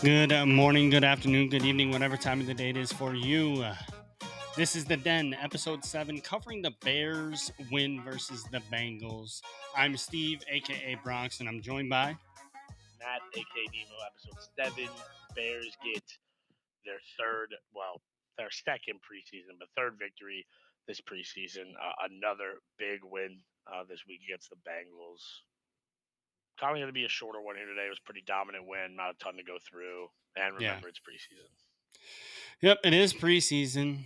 Good morning, good afternoon, good evening, whatever time of the day it is for you. This is The Den, episode 7, covering the Bears win versus the Bengals. I'm Steve, aka Bronx, and I'm joined by. Matt, aka Nemo, episode 7. Bears get their their second preseason, but third victory this preseason. Another big win this week against the Bengals. Probably going to be a shorter one here today. It was a pretty dominant win, not a ton to go through. And Yeah. remember, it's preseason. Yep, it is preseason,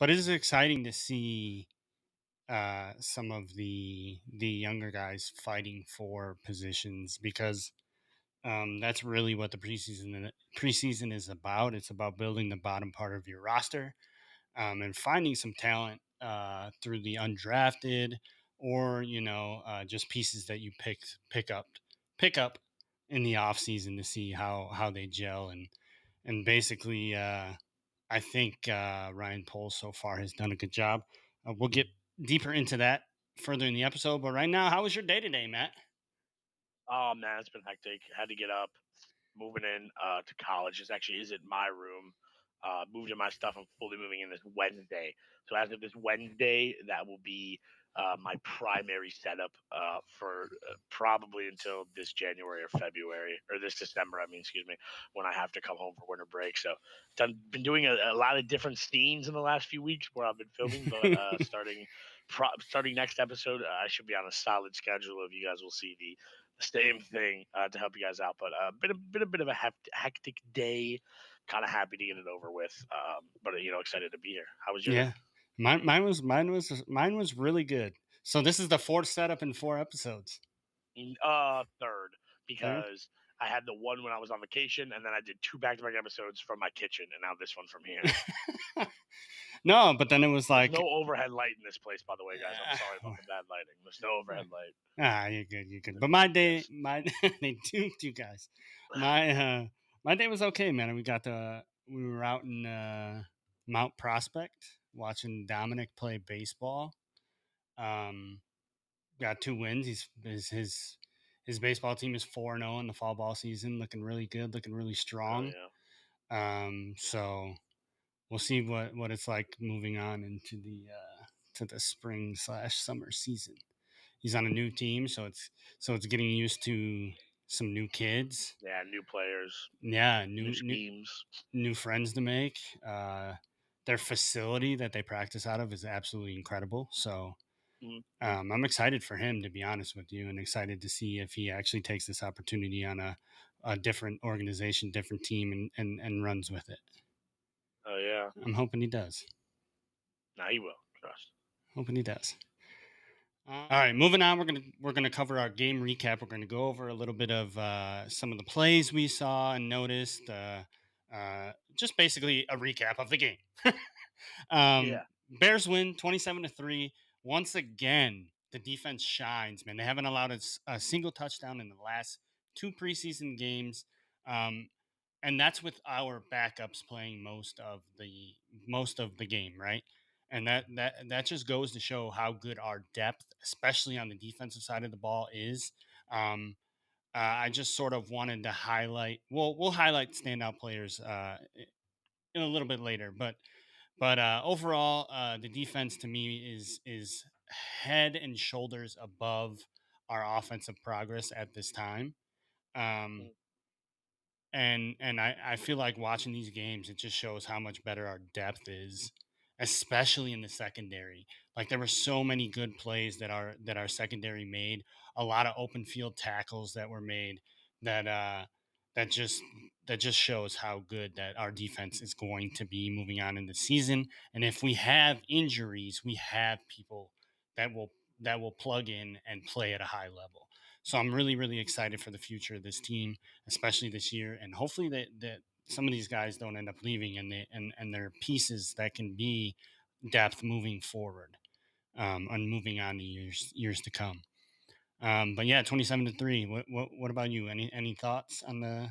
but it is exciting to see some of the younger guys fighting for positions because that's really what the preseason is about. It's about building the bottom part of your roster and finding some talent through the undrafted or just pieces that you pick up in the off season to see how they gel and basically I think Ryan Poles so far has done a good job. We'll get deeper into that further in the episode, but right now, how was your day today, Matt? Oh, man, it's been hectic. Had to get up, moving in to college. This actually isn't my room. Moved in my stuff. I'm fully moving in this Wednesday. So as of this Wednesday, that will be my primary setup for probably until this January or February or this December. I mean, excuse me, when I have to come home for winter break. So been doing a lot of different scenes in the last few weeks where I've been filming, but starting next episode, I should be on a solid schedule. If you guys will see the same thing to help you guys out. But a bit of a hectic day. Kind of happy to get it over with. But excited to be here. How was your day? Yeah, mine was really good. So this is the fourth setup in 4 episodes. Third, Third. because I had the one when I was on vacation, and then I did two back-to-back episodes from my kitchen, and now this one from here. No, but then it was There's like, no overhead light in this place, by the way, guys. I'm sorry about the bad lighting. There's no overhead light. you're good, you're good. But my day, Yes. my they do, you guys. My my day was okay, man. We were out in Mount Prospect watching Dominic play baseball. Um, got 2 wins. His baseball team is 4-0 in the fall ball season, looking really good, looking really Oh strong. yeah. So we'll see what it's like moving on into the to the spring/summer season. He's on a new team, so it's getting used to some new kids. Yeah. New players, Yeah, new new new schemes. new friends to make. Their facility that they practice out of is absolutely incredible. So Mm-hmm. I'm excited for him, to be honest with you, and excited to see if he actually takes this opportunity on a different organization, different team, and runs with it. Oh yeah. I'm hoping he does. Now he will. Trust. Hoping he does. All right, moving on. We're gonna cover our game recap. We're gonna go over a little bit of some of the plays we saw and noticed. Just basically a recap of the game. um, Yeah. Bears win 27-3. Once again, the defense shines. Man, they haven't allowed a single touchdown in the last 2 preseason games. Um, and that's with our backups playing most of the game, right? And that just goes to show how good our depth, especially on the defensive side of the ball, is. Um, I just sort of wanted to highlight. Well, we'll highlight standout players in a little bit later, but overall, the defense to me is head and shoulders above our offensive progress at this time. Um, Mm. and I feel like watching these games, it just shows how much better our depth is, especially in the secondary. Like there were so many good plays that our secondary made, a lot of open field tackles that were made that that just that just shows how good that our defense is going to be moving on in the season. And if we have injuries, we have people that will plug in and play at a high level. So I'm really, really excited for the future of this team, especially this year, and hopefully that some of these guys don't end up leaving and they're pieces that can be depth moving forward and moving on to years to come. But yeah, 27-3. What about you? Any thoughts on the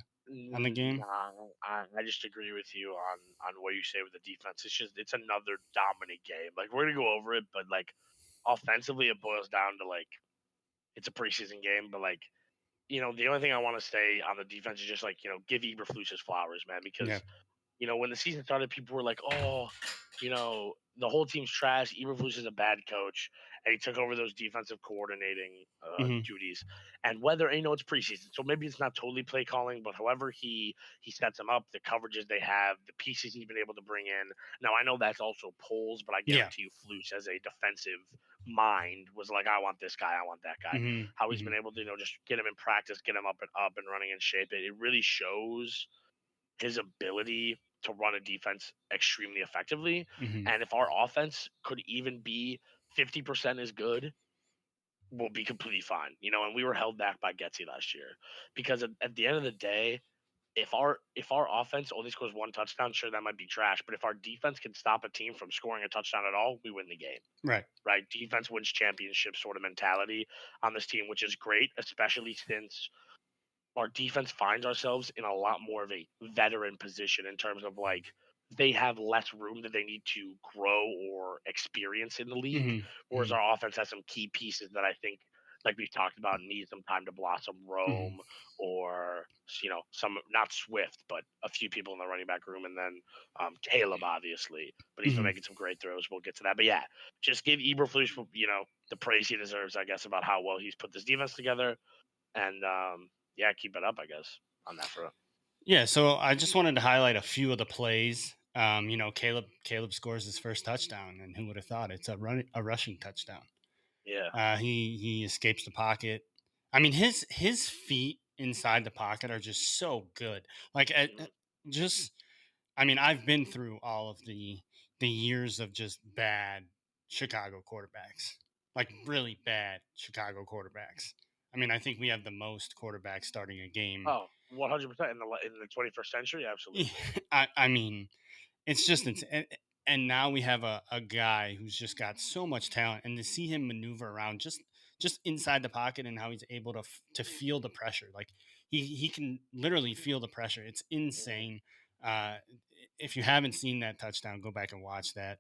game? Nah, I just agree with you on what you say with the defense. It's another dominant game. Like we're gonna go over it, but like offensively, it boils down to like it's a preseason game, but like the only thing I want to say on the defense is just like give Eberflus his flowers, man, Yeah. because when the season started, people were like, "Oh, the whole team's trash. Eberflus is a bad coach, and he took over those defensive coordinating Hmm. duties." And whether it's preseason, so maybe it's not totally play calling, but however he sets them up, the coverages they have, the pieces he's been able to bring in. Now I know that's also polls, but I Yeah. guarantee you, Flus as a defensive mind was like, "I want this guy, I want that guy." Hmm. How he's been Hmm. able to just get him in practice, get him up and running in shape. It really shows his ability to run a defense extremely effectively. Hmm. And if our offense could even be 50% as good, we'll be completely fine. And we were held back by Getsy last year because at the end of the day, if our offense only scores one touchdown, sure that might be trash. But if our defense can stop a team from scoring a touchdown at all, we win the game. Right. Right? Defense wins championship sort of mentality on this team, which is great, especially since our defense finds ourselves in a lot more of a veteran position in terms of like they have less room that they need to grow or experience in the league, Hmm. whereas Hmm. our offense has some key pieces that I think, like we've talked about, need some time to blossom. Hmm. Rome or some not Swift, but a few people in the running back room, and then Caleb obviously, but he's been Hmm. making some great throws. We'll get to that, but yeah, just give Eberflus the praise he deserves, I guess, about how well he's put this defense together and yeah, keep it up, I guess, on that front. Yeah. So I just wanted to highlight a few of the plays. Caleb scores his first touchdown, and who would have thought it's a rushing touchdown? Yeah. He escapes the pocket. I mean, his feet inside the pocket are just so good. Like Mhm. just, I mean, I've been through all of the years of just bad Chicago quarterbacks, like really bad Chicago quarterbacks. I mean, I think we have the most quarterbacks starting a game. Oh, 100% in the 21st century, absolutely. I mean, it's just and now we have a guy who's just got so much talent, and to see him maneuver around just inside the pocket and how he's able to feel the pressure, like he can literally feel the pressure. It's Mhm. insane. Uh, if you haven't seen that touchdown, go back and watch that,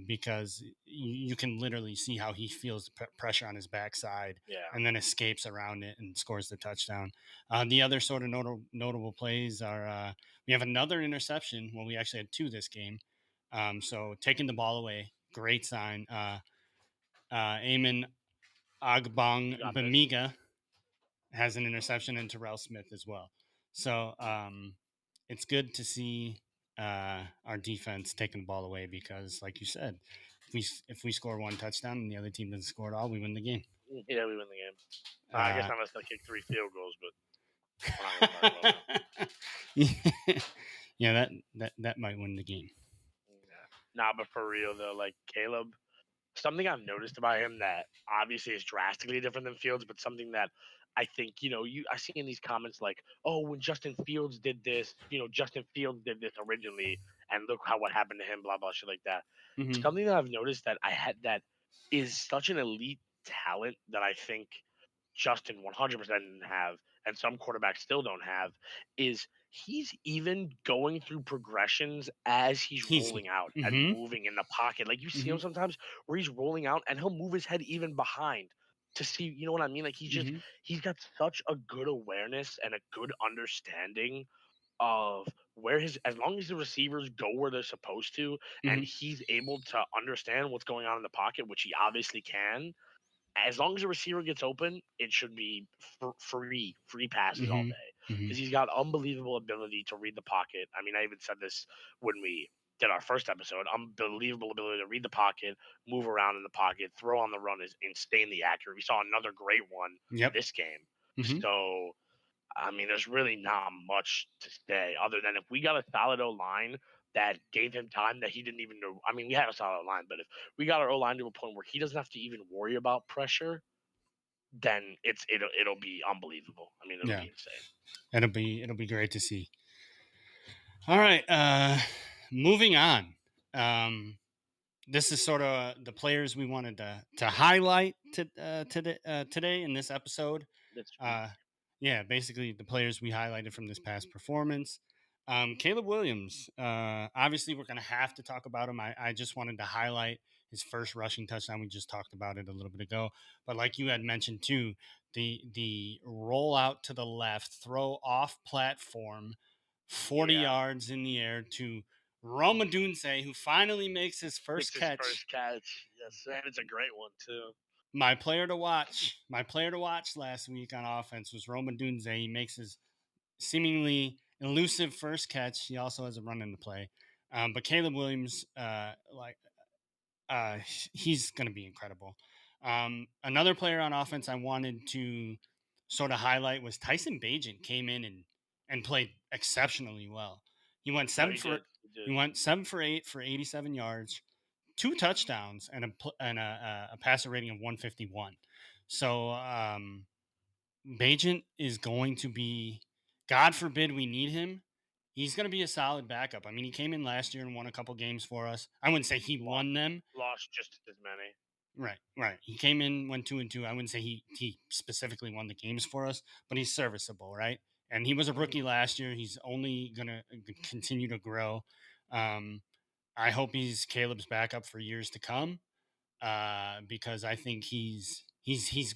because you can literally see how he feels the pressure on his backside Yeah. and then escapes around it and scores the touchdown. The other sort of notable plays are. We have another interception. Well, we actually had two this game. So taking the ball away, great sign. Eamon You Agbong got this. Bamiga has an interception, and Terrell Smith as well. So it's good to see our defense taking the ball away because, like you said, if we score one touchdown and the other team doesn't score at all, we win the game. Yeah, we win the game. I guess Uh, unless they kick 3 field goals, but we're not going to talk about that. yeah, that might win the game. Yeah. Nah, but for real though, like Caleb, something I've noticed about him that obviously is drastically different than Fields, but something that I think, I see in these comments like, oh, when Justin Fields did this, Justin Fields did this originally, and look what happened to him, blah blah shit like that. Hmm. Something that I've noticed that I had that is such an elite talent that I think Justin 100% didn't have, and some quarterbacks still don't have, is he's even going through progressions as he's He's. rolling out and Hmm. moving in the pocket. Like you see Hmm. him sometimes where he's rolling out and he'll move his head even behind to see, you know what I mean? Like Hmm. he's got such a good awareness and a good understanding of where as long as the receivers go where they're supposed to and Hmm. he's able to understand what's going on in the pocket, which he obviously can, as long as the receiver gets open, it should be free passes all Hmm. day Hmm. because he's got unbelievable ability to read the pocket. I mean, I even said this when we did our first episode. Unbelievable ability to read the pocket, move around in the pocket, throw on the run is insanely accurate. We saw another great one Yep. this game. Hmm. So, I mean, there's really not much to say other than if we got a solid O line that gave him time that he didn't even know. I mean, we had a solid line, but if we got our O line to a point where he doesn't have to even worry about pressure, then it'll be unbelievable. I mean, it'll Yeah. be insane. It'll be great to see. All right. Moving on. Um, this is sort of the players we wanted to highlight today in this episode. This week, Uh, yeah, basically the players we highlighted from this past performance. Caleb Williams. Obviously, we're going to have to talk about him. I just wanted to highlight his first rushing touchdown. We just talked about it a little bit ago, but like you had mentioned too, the rollout to the left, throw off platform, 40 Yeah, yards in the air to Roma Dunze, who finally makes his first makes his catch. first catch. Yes, and it's a great one too. My player to watch last week on offense was Roma Dunze. He makes his seemingly elusive first catch. He also has a run in the play. But Caleb Williams, uh, he's going to be incredible. Another player on offense I wanted to sort of highlight was Tyson Bagent. Came in and played exceptionally well. He went No, seven he for did. He did. he went 7 for 8 for 87 yards, two touchdowns, and a passer rating of 151. So Bagent is going to be, God forbid we need him. He's going to be a solid backup. I mean, he came in last year and won a couple games for us. I wouldn't say he Lost, won them. lost just as many. Right, right. He came in, went 2-2. I wouldn't say he specifically won the games for us, but he's serviceable, right? And he was a Mhm. rookie last year. He's only gonna continue to grow. Um, I hope he's Caleb's backup for years to come, because I think he's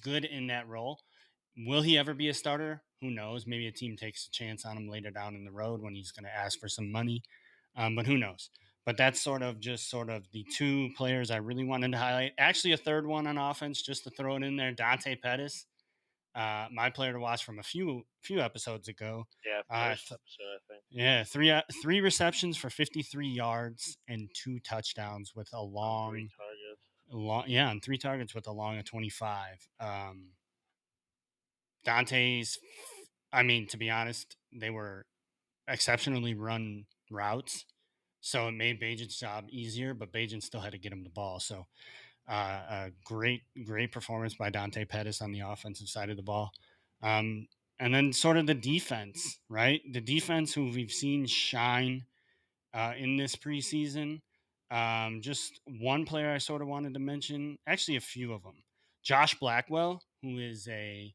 good in that role. Will he ever be a starter? Who knows? Maybe a team takes a chance on him later down in the road when he's going to ask for some money. But who knows? But that's sort of the two players I really wanted to highlight. Actually, a third one on offense, just to throw it in there, Dante Pettis, my player to watch from a few episodes ago. Yeah, Uh, first th- episode I think. yeah, three receptions for 53 yards and two touchdowns with a On three long, targets. yeah, on three targets with a long of 25. Dante's, I mean, to be honest, they were exceptionally run routes. So it made Bajan's job easier, but Bajan still had to get him the ball. So a great performance by Dante Pettis on the offensive side of the ball. And then sort of the defense, right? The defense who we've seen shine in this preseason. Just one player I sort of wanted to mention, actually a few of them. Josh Blackwell, who is a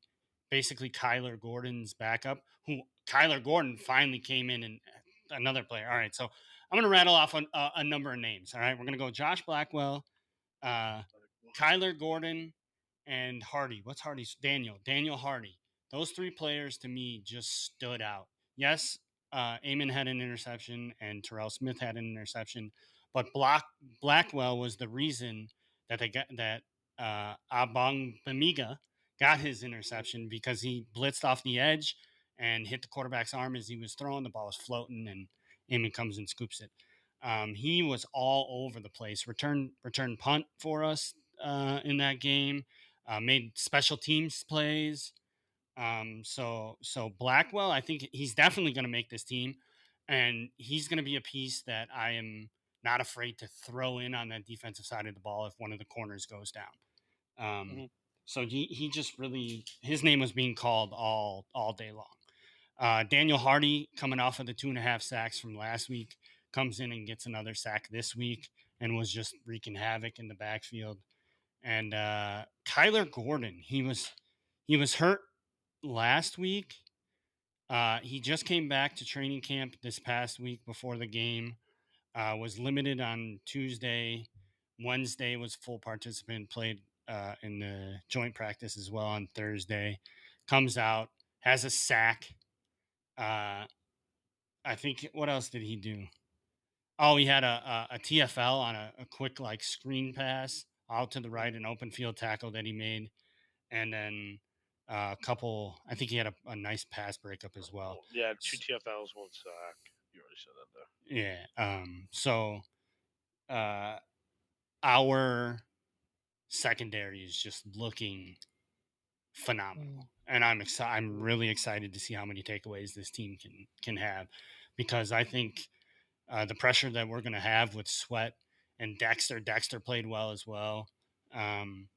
basically Kyler Gordon's backup, who Kyler Gordon finally came in and another player. All right, so I'm going to rattle off a number of names. All right, we're going to go Josh Blackwell, uh, Kyler Gordon, and Hardy. What's Hardy's? Daniel Hardy. Those three players to me just stood out. Yes, Amon had an interception and Terrell Smith had an interception, but Blackwell was the reason that they got that Abong Bamiga got his interception because he blitzed off the edge and hit the quarterback's arm as he was throwing. The ball was floating, and Amon comes and scoops it. He was all over the place. Return punt for us in that game. Made special teams plays. So Blackwell, I think he's definitely going to make this team, and he's going to be a piece that I am not afraid to throw in on that defensive side of the ball if one of the corners goes down. Um, Mhm. so he just really, his name was being called all day long. Daniel Hardy, coming off of the 2.5 sacks from last week, comes in and gets another sack this week and was just wreaking havoc in the backfield. And Kyler Gordon, he was hurt last week. He just came back to training camp this past week before the game. Was limited on Tuesday. Wednesday was full participant. Played in the joint practice as well on Thursday. Comes out, has a sack. Uh, I think, what else did he do? Oh, he had a TFL on a quick like screen pass out to the right, Mhm. an open field tackle that he made, and then a couple. I think he had a nice pass breakup as well. Well, yeah, two TFLs, one sack. You already said that there. Yeah. So uh, our secondary is just looking phenomenal, and I'm excited. I'm Mhm. really excited to see how many takeaways this team can have, because I think the pressure that we're going to have with Sweat and Dexter. Dexter played well as well. Um,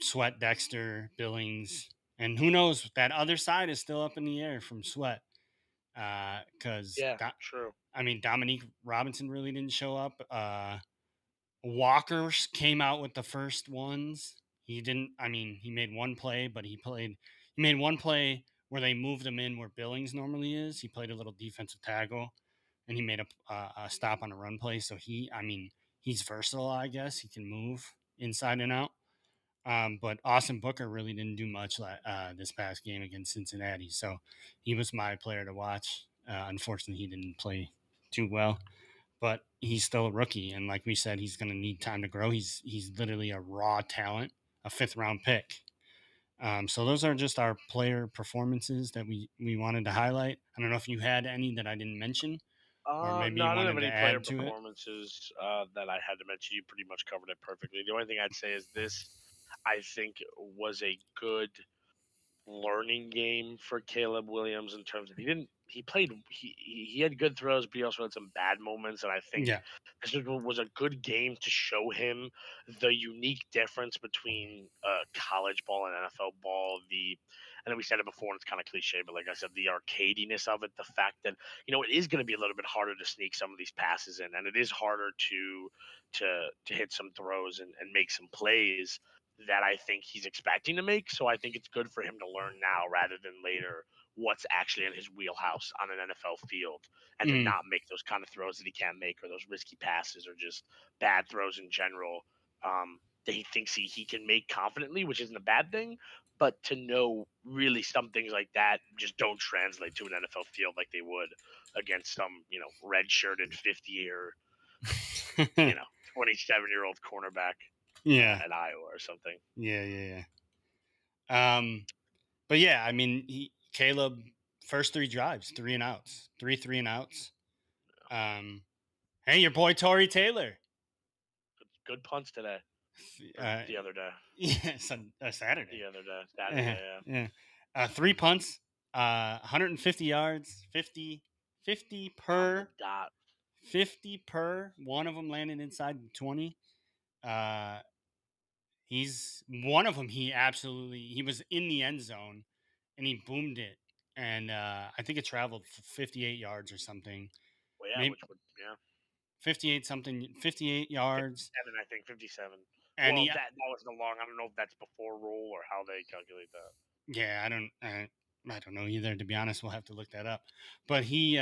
Sweat, Dexter, Billings, and who knows? That other side is still up in the air from Sweat, because Yeah, true. I mean, Dominique Robinson really didn't show up. Walker came out with the first ones. He didn't. I mean, he made one play, but he played. He made one play where they moved him in where Billings normally is. He played a little defensive tackle, and he made a stop on a run play. So I mean, he's versatile. I guess he can move inside and out. But Austin Booker really didn't do much this past game against Cincinnati, so he was my player to watch. Unfortunately, he didn't play too well, but he's still a rookie, and like we said, he's going to need time to grow. He's literally a raw talent, a fifth round pick. So those are just our player performances that we wanted to highlight. I don't know if you had any that I didn't mention, or maybe No, you I don't have wanted to any player add to it. performances that I had to mention. You pretty much covered it perfectly. The only thing I'd say is this: I think was a good learning game for Caleb Williams in terms of he played he had good throws, but he also had some bad moments, and I think Yeah. this was a good game to show him the unique difference between college ball and NFL ball. I know we said it before, and it's kind of cliche, but like I said, the arcadiness of it, the fact that it is going to be a little bit harder to sneak some of these passes in, and it is harder to hit some throws and make some plays that I think he's expecting to make. So I think it's good for him to learn now rather than later what's actually in his wheelhouse on an NFL field and to Mm, not make those kind of throws that he can't make or those risky passes or just bad throws in general that he thinks he can make confidently, which isn't a bad thing. But to know really some things like that just don't translate to an NFL field like they would against some, red shirted 50-year, yeah. 27-year-old cornerback Yeah. at Iowa or something. Yeah. But yeah, I mean, Caleb first three drives, three and outs, three and outs. Um, hey, your boy Tory Taylor. Good punts today or Uh, the other day. yes, on a Saturday. The other day, Saturday. Yeah, Yeah, yeah. Three punts, 150 yards, 50 on the per, dot. 50 per. One of them landed inside the 20. Uh, he's one of them. He was in the end zone, and he boomed it, and I think it traveled 58 yards or something. Well, yeah, Maybe which would 58 something, 58 yards, 57, I think 57. and Well, he that was the long. I don't know if that's before roll or how they calculate that. yeah, I don't know either, to be honest. We'll have to look that up. But he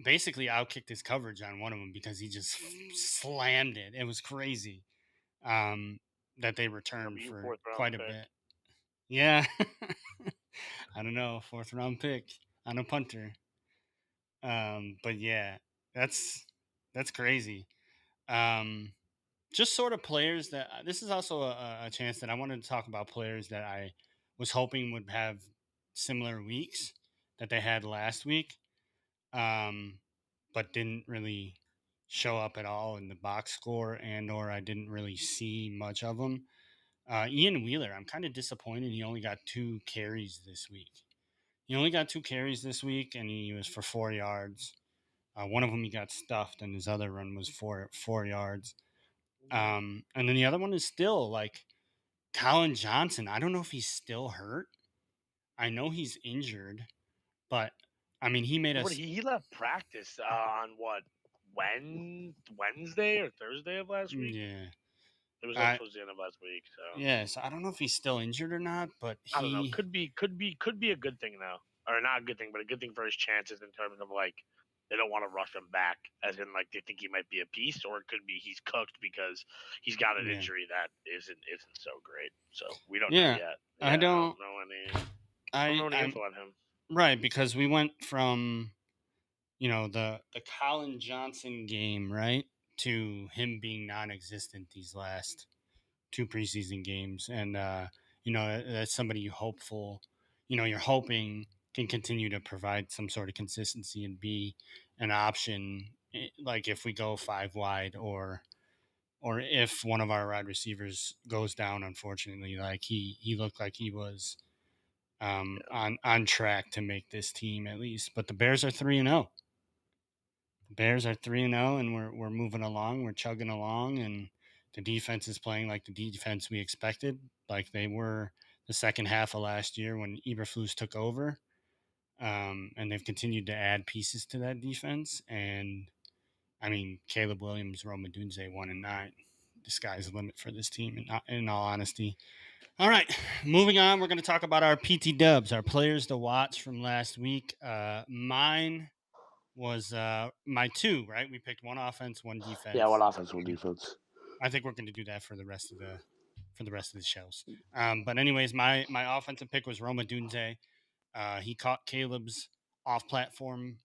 basically outkicked his coverage on one of them because he just slammed it. It was crazy. That they returned W for fourth round quite a pick. bit. Yeah. I don't know, fourth round pick on a punter. But yeah, that's that's crazy. Um just sort of players that this is also a chance that I wanted to talk about players that I was hoping would have similar weeks that they had last week, um, but didn't really show up at all in the box score, and or I didn't really see much of them. Ian Wheeler, I'm kind of disappointed. He only got 2 carries this week. He only got 2 carries this week, and he was for 4 yards. One of them he got stuffed, and his other run was 4 yards. And then the other one is still like Colin Johnson. I don't know if he's still hurt. I know he's injured, but I mean, he made Yeah, but us. he left practice on what Wednesday or Thursday of last week. Yeah. It was like I towards the end of last week. So yeah. So I don't know if he's still injured or not, but I don't know. he. Could be a good thing though, or not a good thing, but a good thing for his chances in terms of like they don't want to rush him back, as in like they think he might be a beast, or it could be he's cooked because he's got an Yeah. injury that isn't so great. So we don't know Yeah. yet. I Yeah, don't. I don't know any I'm info on him. right because we went from the Colin Johnson game right to him being non-existent these last 2 preseason games, and that's somebody you're hoping can continue to provide some sort of consistency and be an option, like if we go five wide or if one of our wide receivers goes down. Unfortunately, like he looked like he was Yeah, on track to make this team at least. But the Bears are 3-0. The Bears are 3-0, and we're moving along. We're chugging along, and the defense is playing like the defense we expected, like they were the second half of last year when Eberflus took over. And they've continued to add pieces to that defense. And I mean, Caleb Williams, Rome Dunze, 1-9. The sky's the limit for this team. In all honesty. All right, moving on. We're going to talk about our PT Dubs, our players to watch from last week. Mine was my two, right? We picked one offense, one yeah. What defense. offense, what defense? I think we're going to do that for for the rest of the shows. But anyways, my offensive pick was Roma Dunze. He caught Caleb's off platform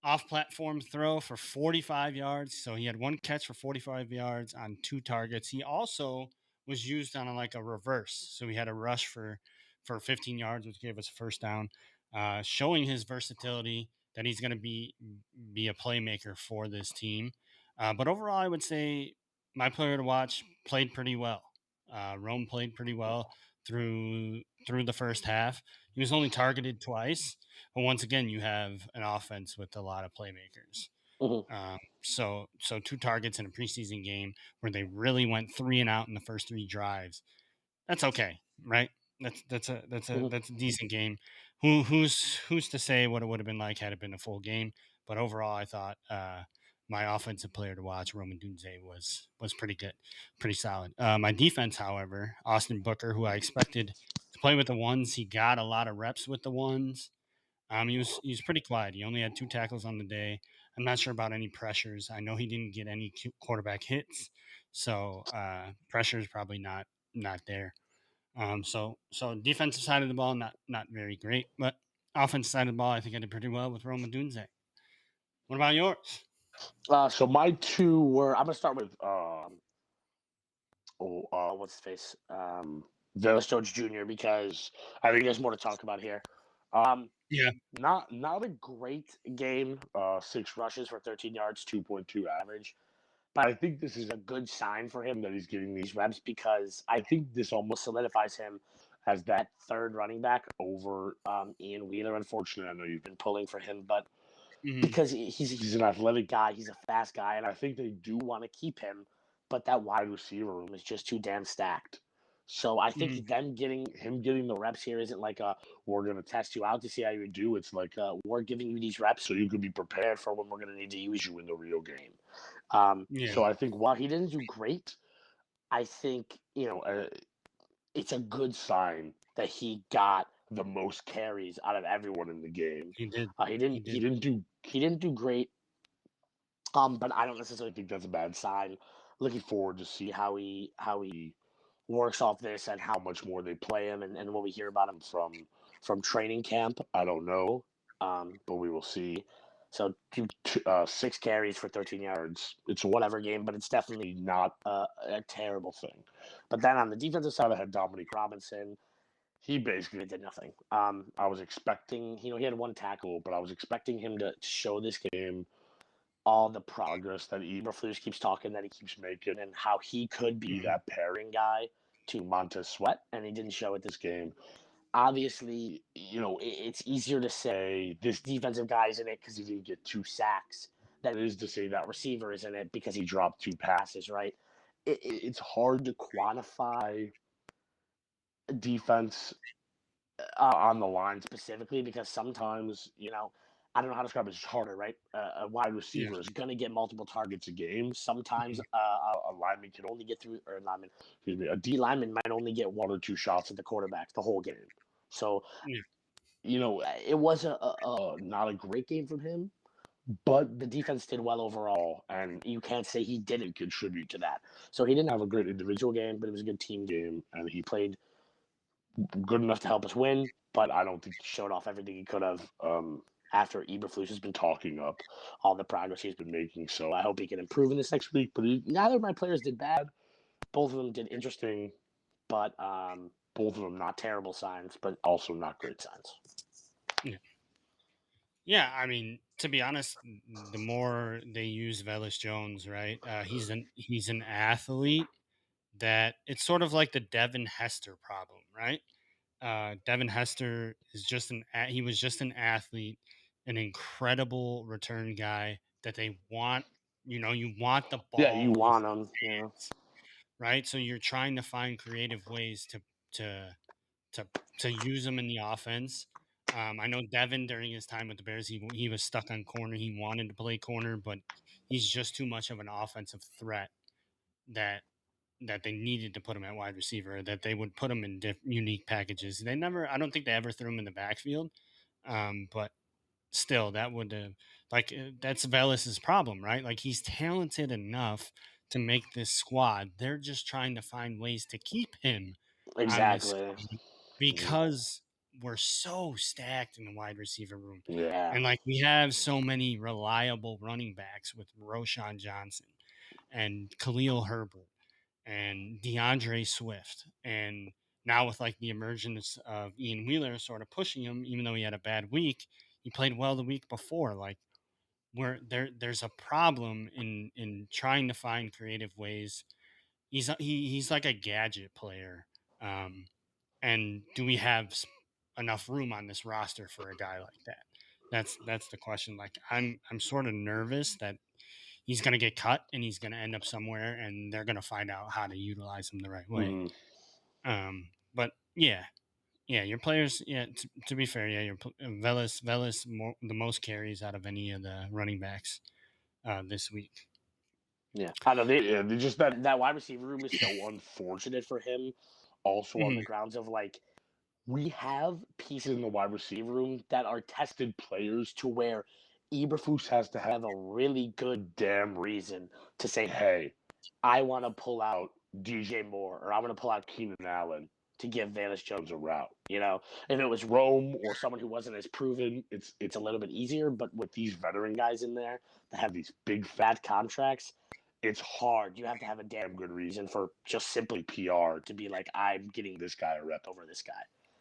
off platform throw for 45 yards. So he had one catch for 45 yards on two targets. He also was used on like a reverse. So he had a rush for 15 yards, which gave us a first down, showing his versatility that he's going to be a playmaker for this team. But overall, I would say my player to watch played pretty well. Rome played pretty well through the first half. He was only targeted twice, but once again, you have an offense with a lot of playmakers. Mhm. So two targets in a preseason game where they really went three and out in the first three drives. That's okay, right? Mhm. That's a decent game. Who's to say what it would have been like had it been a full game? But overall, I thought my offensive player to watch, Roman Dunze, was pretty good, pretty solid. My defense, however, Austin Booker, who I expected to play with the ones, he got a lot of reps with the ones. He was pretty quiet. He only had two tackles on the day. I'm not sure about any pressures. I know he didn't get any quarterback hits, so pressure is probably not there. So defensive side of the ball, not very great, but offensive side of the ball, I think I did pretty well with Roma Dunze. What about yours? So my two were. I'm gonna start with what's his face? Velus Jones Jr. because I think there's more to talk about here. Um, Yeah. not a great game. 6 rushes for 13 yards, 2.2 average. But I think this is a good sign for him that he's getting these reps because I think this almost solidifies him as that third running back over Ian Wheeler. Unfortunately, I know you've been pulling for him, but Hmm. because he's an athletic guy, he's a fast guy, and I think they do want to keep him, but that wide receiver room is just too damn stacked. So I think Hmm. getting the reps here isn't like we're gonna test you out to see how you do. It's like we're giving you these reps so you can be prepared for when we're gonna need to use you in the real game. Yeah, So I think while he didn't do great, I think it's a good sign that he got the most carries out of everyone in the game. he did. He He didn't he did. didn't do he didn't do great, but I don't necessarily think that's a bad sign. Looking forward to see how he works off this and how much more they play him and what we hear about him from training camp. I don't know, but we will see. So 6 carries for 13 yards. It's a whatever game, but it's definitely not a terrible thing. But then on the defensive side, I had Dominic Robinson. He basically did nothing. I was expecting, he had one tackle, but I was expecting him to show this game all the progress that Eberflus keeps talking that he keeps making and how he could be Mhm. that pairing guy to Montez Sweat, and he didn't show it this game. Obviously, it's easier to say this defensive guy's in it because he didn't get 2 sacks than it is to say that receiver is in it because he dropped 2 passes, right? It's hard to quantify defense on the line specifically because sometimes, I don't know how to describe it. It's harder, right? A wide Yeah. receiver is going to get multiple targets a game. Sometimes Mhm. a lineman can only get through, or a lineman, excuse me, a D lineman might only get 1 or 2 shots at the quarterback the whole game. So, Yeah. it was not a great game from him, but the defense did well overall, and you can't say he didn't contribute to that. So he didn't have a great individual game, but it was a good team game, and he played good enough to help us win, but I don't think he showed off everything he could have after Eberflus has been talking up all the progress he's been making. So I hope he can improve in this next week. But neither of my players did bad. Both of them did interesting, but both of them not terrible signs, but also not great signs. Yeah. Yeah, I mean, to be honest, the more they use Velus Jones, right? He's an athlete that it's sort of like the Devin Hester problem, right? Devin Hester is he was just an athlete, an incredible return guy that they want. You want the Yeah, you ball in his want them. Yeah. hands, right? So you're trying to find creative ways to to to use him in the offense. I know Devin during his time with the Bears, he was stuck on corner. He wanted to play corner, but he's just too much of an offensive threat that that they needed to put him at wide receiver. That they would put him in unique packages. They never. I don't think they ever threw him in the backfield. But still, that would that's Velas's problem, right? Like he's talented enough to make this squad. They're just trying to find ways to keep him on this Exactly. squad Mhm. because we're so stacked in the wide receiver room. Yeah. And like we have so many reliable running backs with Roshan Johnson and Khalil Herbert and DeAndre Swift. And now with like the emergence of Ian Wheeler sort of pushing him, even though he had a bad week, he played well the week before. Like where there's a problem in trying to find creative ways. He's like a gadget player. Um, and do we have enough room on this roster for a guy like that? That's the question. Like I'm sort of nervous that he's going to get cut and he's going to end up somewhere and they're going to find out how to utilize him the right way. Mhm. But yeah, yeah, your players. Yeah, to be fair, yeah, your Velas the most carries out of any of the running backs this week. Yeah, I know they just that wide receiver room is so unfortunate for him. Also, on the Hmm. grounds of like we have pieces in the wide receiver room that are tested players to where Eberflus has to have a really good damn reason to say, "Hey, I want to pull out DJ Moore or I want to pull out Keenan Allen to give Vanis Jones a route." If it was Rome or someone who wasn't as proven, it's a little bit easier. But with these veteran guys in there that have these big fat contracts, it's hard. You have to have a damn good reason for just simply PR to be like, "I'm getting this guy a rep over this guy."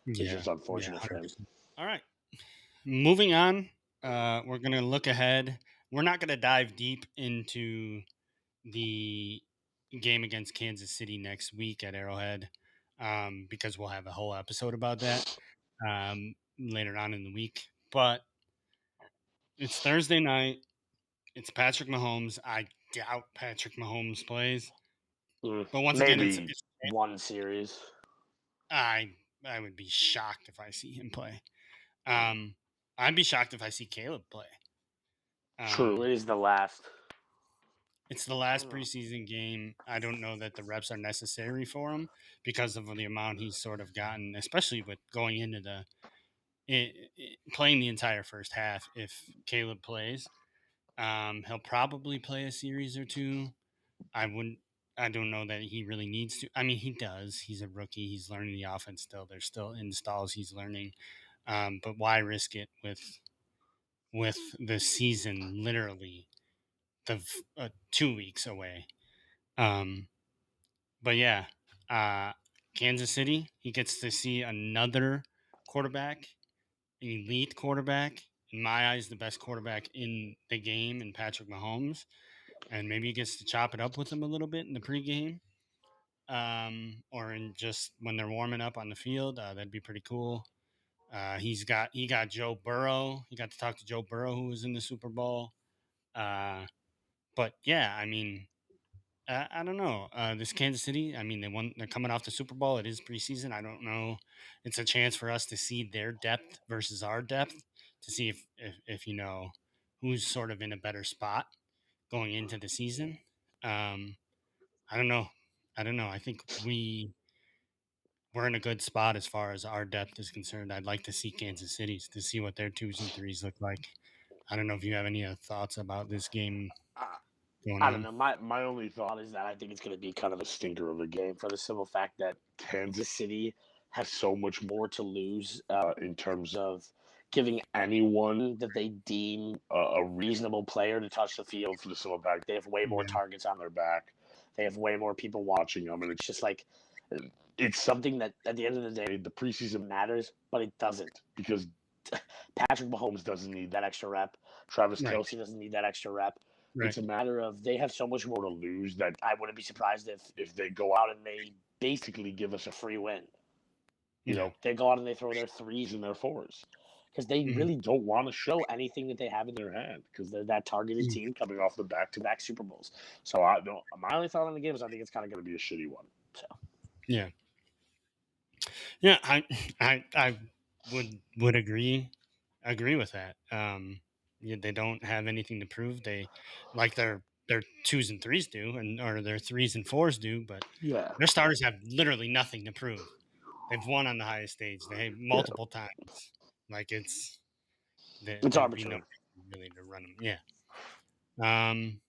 It's Yeah, just yeah, unfortunate for him. 100%. All right, moving on. We're gonna look ahead. We're not gonna dive deep into the game against Kansas City next week at Arrowhead because we'll have a whole episode about that later on in the week. But it's Thursday night. It's Patrick Mahomes. I doubt Patrick Mahomes plays, but once again, Maybe one series. I I would be shocked if I see him play. Um, I'd be shocked if I see Caleb play. True. Um, It is the last. it's the I don't last know. preseason game. I don't know that the reps are necessary for him because of the amount he's sort of gotten, especially with going into playing the entire first half. If Caleb plays, he'll probably play a series or two. I wouldn't. I don't know that he really needs to. I mean, he does. He's a rookie. He's learning the offense still. There's still installs he's learning. But why risk it with the season literally 2 weeks away? Um, but yeah, uh, Kansas City, he gets to see another quarterback, elite quarterback. In my eyes, the best quarterback in the game, in Patrick Mahomes, and maybe he gets to chop it up with him a little bit in the pregame, or in just when they're warming up on the field. That'd be pretty cool. He got Joe Burrow. He got to talk to Joe Burrow, who was in the Super Bowl. But yeah, I mean, I don't know. This Kansas City, I mean, they're coming off the Super Bowl. It is preseason. I don't know. It's a chance for us to see their depth versus our depth to see if who's sort of in a better spot going into the season. Um, I don't know. I don't know. I think we're in a good spot as far as our depth is concerned. I'd like to see Kansas City's to see what their twos and threes look like. I don't know if you have any thoughts about this game I, going I don't on. know. My only thought is that I think it's going to be kind of a stinker of a game for the simple fact that Kansas City has so much more to lose in terms of giving anyone that they deem a reasonable player to touch the field for the simple fact they have way more Yeah. targets on their back. They have way more people watching them, and it's just like it's something that at the end of the day, the preseason matters, but it doesn't because Patrick Mahomes doesn't need that extra rep. Travis Right. Kelsey doesn't need that extra rep. Right. It's a matter of they have so much more to lose that I wouldn't be surprised if they go out and they basically give us a free win. Yeah. They go out and they throw their threes and their fours because they Mhm. really don't want to show anything that they have in their hand because they're that targeted Mm. team coming off the back-to-back Super Bowls. So my only thought on the game is I think it's kind of going to be a shitty one. So Yeah. Yeah. I would agree with that. Yeah, they don't have anything to prove. They like their twos and threes do, and or their threes and fours do, but yeah, their starters have literally nothing to prove. They've won on the highest stage. They yeah, multiple times. Like it's there'd be no arbitrary. reason really to run them. Yeah. Um.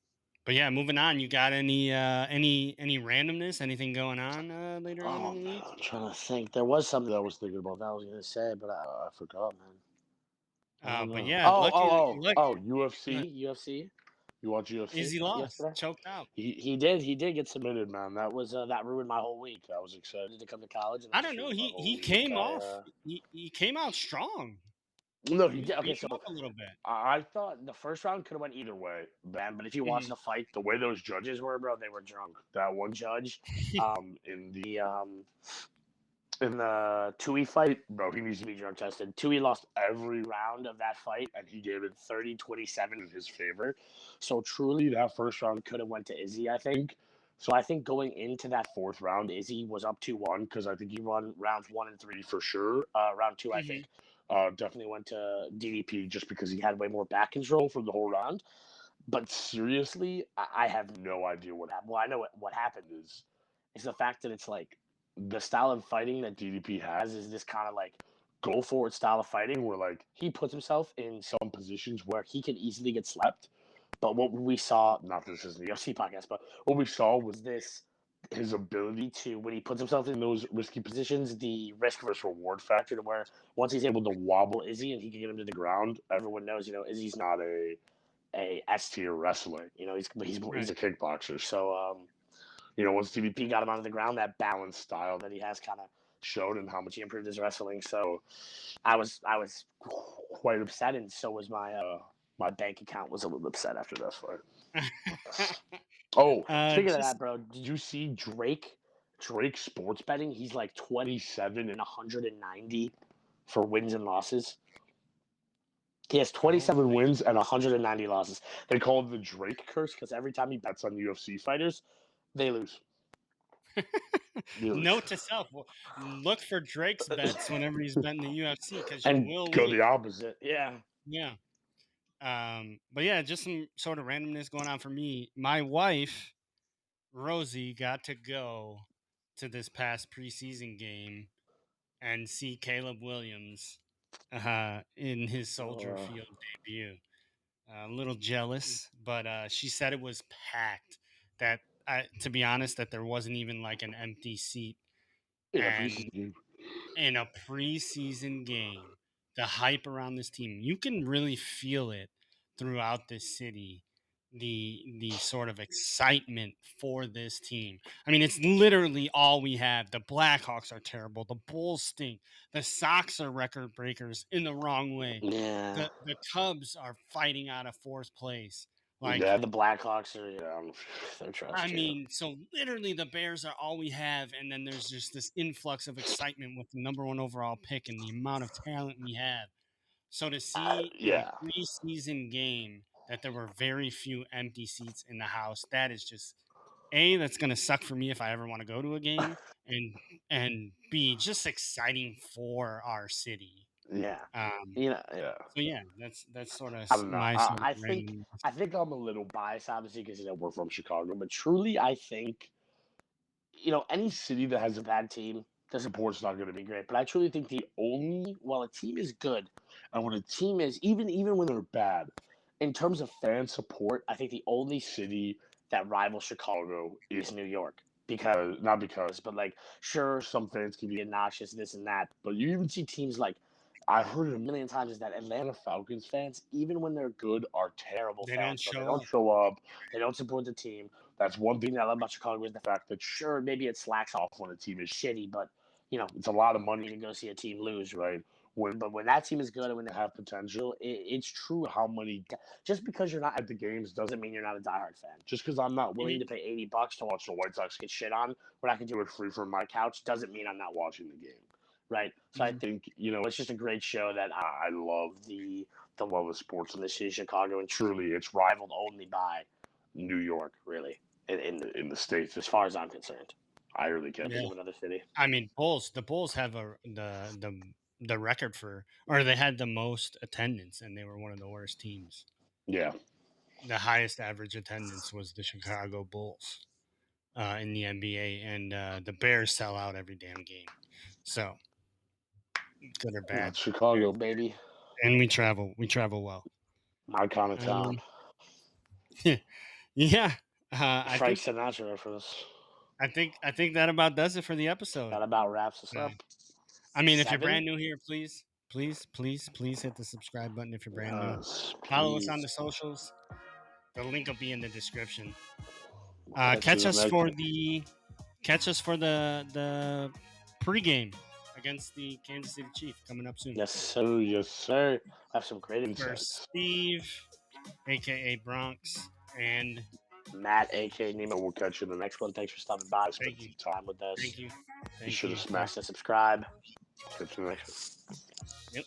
But yeah, moving on. You got any randomness? Anything going on later on Oh in the man, week? I'm trying to think. There was something I was thinking about that I was gonna say, but I forgot, man. I don't But know. yeah, Oh, lucky, oh, oh, look, oh, UFC, UFC. You watch UFC Izzy lost, yesterday? choked out. He did get submitted, man. That ruined my whole week. I was excited to come to college, and that I don't just know. ruined my He whole week. came off. He came out strong. No, he He was did. Okay, beating so him up a little bit. I thought the first round could have went either way, man. But if you watch Mhm. the fight, the way those judges were, bro, they were drunk. That one judge, in the Tui fight, bro, he needs to be drug tested. Tui lost every round of that fight, and he gave it 30-27 in his favor. So truly, that first round could have went to Izzy, I think. So I think going into that fourth round, Izzy was up 2-1 because I think he won rounds 1 and 3 for sure. Round two, I Mhm. think, definitely went to DDP just because he had way more back control for the whole round. But seriously, I have no idea what happened. Well, I know what happened is the fact that it's like the style of fighting that DDP has is this kind of like go forward style of fighting where like he puts himself in some positions where he can easily get slept. But what we saw, not this is the UFC podcast, but what we saw was this his ability to when he puts himself in those risky positions, the risk versus reward factor to where once he's able to wobble Izzy and he can get him to the ground, everyone knows, Izzy's not a S tier wrestler. He's Right. a kickboxer. So once DVP got him onto the ground, that balanced style that he has kind of showed and how much he improved his wrestling. So I was quite upset, and so was my bank account was a little upset after that fight. Oh, speaking of Just that, bro, did you see Drake? Drake sports betting. He's like 27 and 190 for wins and losses. He has oh, 27 wins and 190 losses. They call it the Drake curse because every time he bets on UFC fighters, they lose. They lose. note to self: look for Drake's bets whenever he's betting the UFC because you And will go the lose. opposite. Yeah. Yeah. But yeah, just some sort of randomness going on for me. My wife Rosie got to go to this past preseason game and see Caleb Williams in his Soldier Uh, Field debut. A little jealous, but she said it was packed. That to be honest, that there wasn't even like an empty seat. in a And preseason game. in a preseason game, the hype around this team, you can really feel it throughout this city. The sort of excitement for this team. I mean, it's literally all we have. The Blackhawks are terrible. The Bulls stink. The Sox are record breakers in the wrong way. Yeah. The Cubs are fighting out of fourth place. Like Yeah, the Blackhawks are, they're trash I too. mean, so literally the Bears are all we have, and then there's just this influx of excitement with the number one overall pick and the amount of talent we have. So to see in a Yeah. preseason game that there were very few empty seats in the house, that is just A, that's gonna suck for me if I ever want to go to a game, and B, just exciting for our city. Yeah. Um, Yeah. so yeah, that's sort of I don't know. my Uh, sort of I think random. I think I'm a little biased, obviously, because we're from Chicago. But truly, I think any city that has a bad team, the support's not going to be great. But I truly think while a team is good, and when a team is even when they're bad, in terms of fan support, I think the only city that rivals Chicago is New York. Because not because, but like, sure, some fans can be obnoxious, this and that. But you even see teams like I've heard it a million times is that Atlanta Falcons fans, even when they're good, are terrible They don't fans, bro. They show don't up. show up. They don't support the team. That's one thing that I love about Chicago is the fact that sure, maybe it slacks off when a team is shitty, but it's a lot of money to go see a team lose, right? When that team is good and when they have potential, it's true how many. Just because you're not at the games doesn't mean you're not a diehard fan. Just because I'm not willing Mhm, to pay $80 to watch the White Sox get shit on when I can do it free from my couch doesn't mean I'm not watching the game, right? So I mhm. think it's just a great show that I love the love of sports in the city of Chicago, and truly, it's rivaled only by New York, really, in the states, as far as I'm concerned. I really can't Yeah. think of another city. I mean, the Bulls have the record for, or they had the most attendance, and they were one of the worst teams. Yeah, The highest average attendance was the Chicago Bulls in the NBA, and the Bears sell out every damn game. So good or bad, that's Chicago, baby. and we travel well. My kind of town. Um, Yeah. I Frank think Sinatra reference. I think that about does it for the episode. That about wraps us Uh, up. I mean, if you're 7? brand new here, please hit the subscribe button if you're brand new. Yes, Follow us on please. the socials. The link will be in the description. Catch Catch you us next. for the pregame against the Kansas City Chiefs coming up soon. Yes, sir. Yes, sir. I have some great For insights. Steve, aka Bronx, and Matt, aka Nemo, will catch you in the next one. Thanks for stopping by, thank spending you, some time with thank us. you, Be thank sure to you. smash that subscribe. Catch you next one. Yep.